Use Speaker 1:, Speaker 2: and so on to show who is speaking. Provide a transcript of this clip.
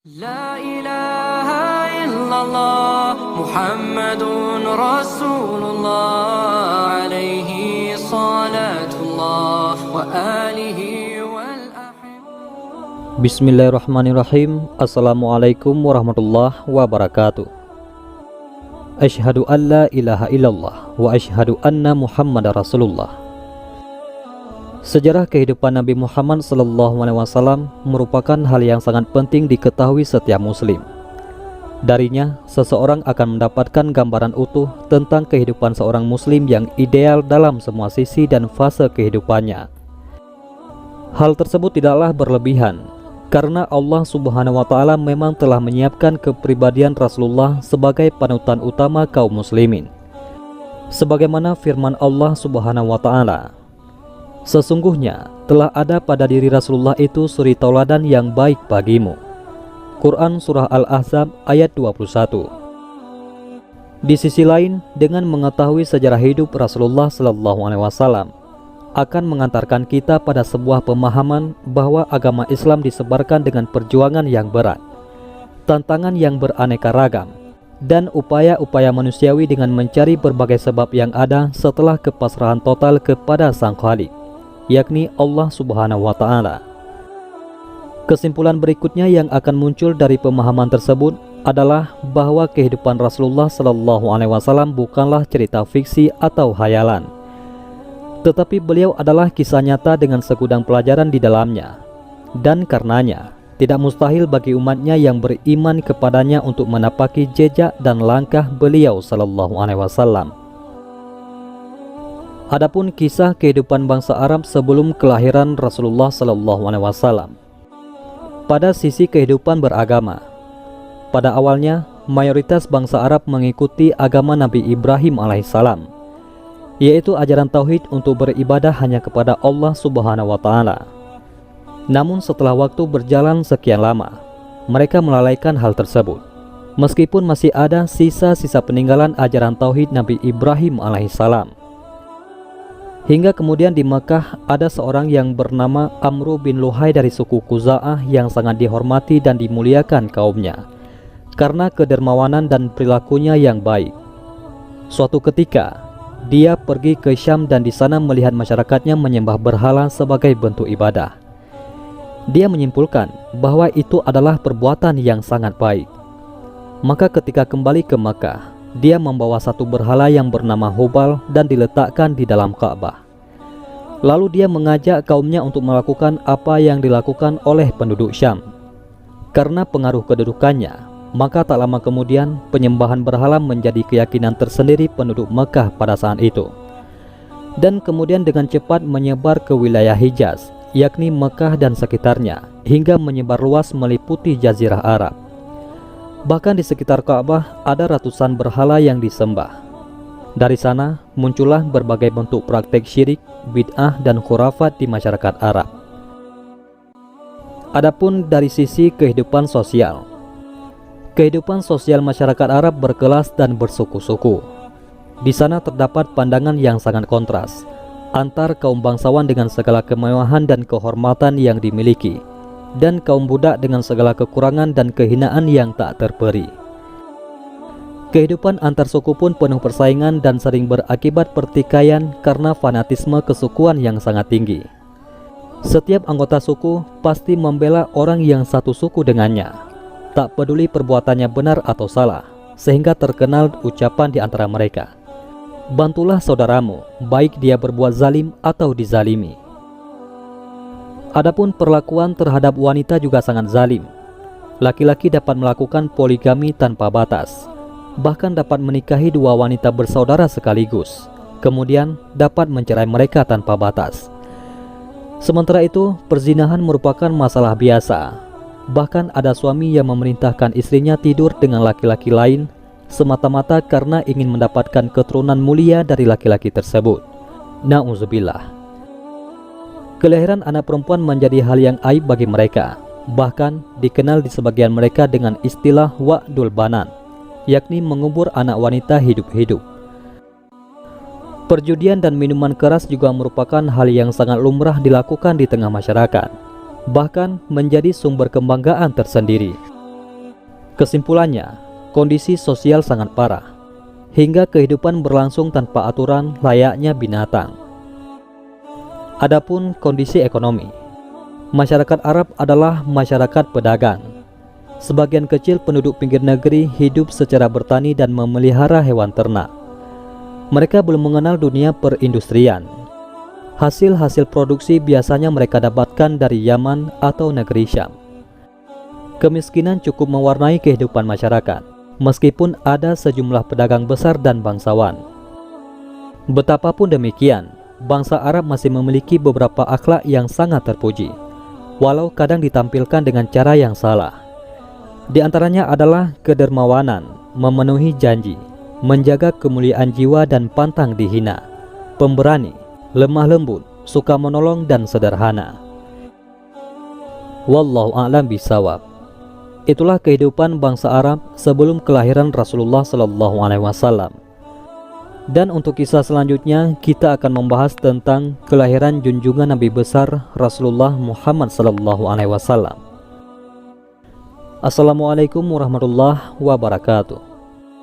Speaker 1: لا إله إلا الله محمد رسول الله عليه صلاة الله وآله والأحباب.
Speaker 2: Bismillahirrahmanirrahim. Assalamualaikum warahmatullahi wabarakatuh. Asyhadu an la ilaha illallah wa asyhadu anna Muhammadar Rasulullah. Sejarah kehidupan Nabi Muhammad SAW merupakan hal yang sangat penting diketahui setiap muslim. Darinya, seseorang akan mendapatkan gambaran utuh tentang kehidupan seorang muslim yang ideal dalam semua sisi dan fase kehidupannya. Hal tersebut tidaklah berlebihan, karena Allah Subhanahu wa Ta'ala memang telah menyiapkan kepribadian Rasulullah sebagai panutan utama kaum muslimin. Sebagaimana firman Allah Subhanahu wa Ta'ala, "Sesungguhnya telah ada pada diri Rasulullah itu suri tauladan yang baik bagimu." Quran Surah Al-Ahzab ayat 21. Di sisi lain, dengan mengetahui sejarah hidup Rasulullah SAW akan mengantarkan kita pada sebuah pemahaman bahwa agama Islam disebarkan dengan perjuangan yang berat, tantangan yang beraneka ragam, dan upaya-upaya manusiawi dengan mencari berbagai sebab yang ada setelah kepasrahan total kepada Sang Khalik, yakni Allah Subhanahu wa Ta'ala. Kesimpulan berikutnya yang akan muncul dari pemahaman tersebut adalah bahwa kehidupan Rasulullah SAW bukanlah cerita fiksi atau hayalan, tetapi beliau adalah kisah nyata dengan segudang pelajaran di dalamnya, dan karenanya tidak mustahil bagi umatnya yang beriman kepadanya untuk menapaki jejak dan langkah beliau SAW. Adapun kisah kehidupan bangsa Arab sebelum kelahiran Rasulullah SAW. Pada sisi kehidupan beragama, pada awalnya mayoritas bangsa Arab mengikuti agama Nabi Ibrahim alaihissalam, yaitu ajaran tauhid untuk beribadah hanya kepada Allah Subhanahu wa Ta'ala. Namun setelah waktu berjalan sekian lama, mereka melalaikan hal tersebut, meskipun masih ada sisa-sisa peninggalan ajaran tauhid Nabi Ibrahim alaihissalam. Hingga kemudian di Makkah ada seorang yang bernama Amru bin Luhai dari suku Khuza'ah yang sangat dihormati dan dimuliakan kaumnya karena kedermawanan dan perilakunya yang baik. Suatu ketika, dia pergi ke Syam dan di sana melihat masyarakatnya menyembah berhala sebagai bentuk ibadah. Dia menyimpulkan bahwa itu adalah perbuatan yang sangat baik. Maka ketika kembali ke Makkah, dia membawa satu berhala yang bernama Hubal dan diletakkan di dalam Ka'bah. Lalu dia mengajak kaumnya untuk melakukan apa yang dilakukan oleh penduduk Syam. Karena pengaruh kedudukannya, maka tak lama kemudian penyembahan berhala menjadi keyakinan tersendiri penduduk Mekah pada saat itu. Dan kemudian dengan cepat menyebar ke wilayah Hijaz, yakni Mekah dan sekitarnya, hingga menyebar luas meliputi Jazirah Arab. Bahkan di sekitar Ka'bah ada ratusan berhala yang disembah. Dari sana muncullah berbagai bentuk praktek syirik, bid'ah dan khurafat di masyarakat Arab. Adapun dari sisi kehidupan sosial, kehidupan sosial masyarakat Arab berkelas dan bersuku-suku. Di sana terdapat pandangan yang sangat kontras antar kaum bangsawan dengan segala kemewahan dan kehormatan yang dimiliki, dan kaum budak dengan segala kekurangan dan kehinaan yang tak terperi. Kehidupan antar suku pun penuh persaingan dan sering berakibat pertikaian karena fanatisme kesukuan yang sangat tinggi. Setiap anggota suku pasti membela orang yang satu suku dengannya, tak peduli perbuatannya benar atau salah, sehingga terkenal ucapan di antara mereka, "Bantulah saudaramu, baik dia berbuat zalim atau dizalimi." Adapun perlakuan terhadap wanita juga sangat zalim. Laki-laki dapat melakukan poligami tanpa batas, bahkan dapat menikahi dua wanita bersaudara sekaligus, kemudian dapat mencerai mereka tanpa batas. Sementara itu, perzinahan merupakan masalah biasa. Bahkan ada suami yang memerintahkan istrinya tidur dengan laki-laki lain semata-mata karena ingin mendapatkan keturunan mulia dari laki-laki tersebut. Na'udzubillah. Kelahiran anak perempuan menjadi hal yang aib bagi mereka. Bahkan dikenal di sebagian mereka dengan istilah wa'dul banan, yakni mengubur anak wanita hidup-hidup. Perjudian dan minuman keras juga merupakan hal yang sangat lumrah dilakukan di tengah masyarakat, bahkan menjadi sumber kebanggaan tersendiri. Kesimpulannya, kondisi sosial sangat parah, hingga kehidupan berlangsung tanpa aturan layaknya binatang. Adapun kondisi ekonomi, masyarakat Arab adalah masyarakat pedagang. Sebagian kecil penduduk pinggir negeri hidup secara bertani dan memelihara hewan ternak. Mereka belum mengenal dunia perindustrian. Hasil-hasil produksi biasanya mereka dapatkan dari Yaman atau negeri Syam. Kemiskinan cukup mewarnai kehidupan masyarakat, meskipun ada sejumlah pedagang besar dan bangsawan. Betapapun demikian, bangsa Arab masih memiliki beberapa akhlak yang sangat terpuji, walau kadang ditampilkan dengan cara yang salah. Di antaranya adalah kedermawanan, memenuhi janji, menjaga kemuliaan jiwa dan pantang dihina, pemberani, lemah lembut, suka menolong dan sederhana. Wallahu a'lam bishawab. Itulah kehidupan bangsa Arab sebelum kelahiran Rasulullah SAW. Dan untuk kisah selanjutnya, kita akan membahas tentang kelahiran junjungan Nabi besar Rasulullah Muhammad SAW. Assalamualaikum warahmatullahi wabarakatuh.